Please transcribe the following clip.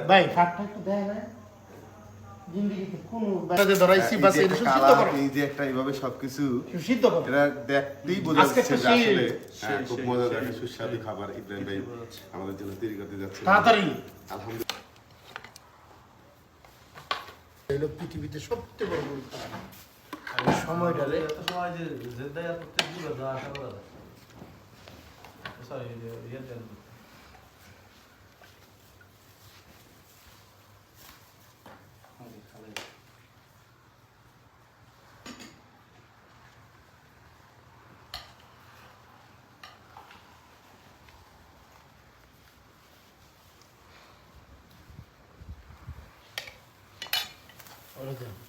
ভাই ফাটটা একটু দেয় না জিন্দেগিতে কোন বাজে ধরাইছি বাস এটা সিদ্ধ করো এই যে একটা এইভাবে সবকিছু সিদ্ধ করো এটা দেখতেই বোঝা যাচ্ছে যে আসলে খুব মজাদার একটা সুস্বাদু খাবার ইব্রাহিম ভাই আমাদের জন্য তৈরি করতে যাচ্ছে তাড়াতাড়ি আলহামদুলিল্লাহ এলো পৃথিবীতে সবচেয়ে বড় গরু আমি সময়টা রে এত সময় যে জেদ্দায় আর প্রত্যেক দিন যা আশা করা যায় সরি ইয়ে দেন ওরে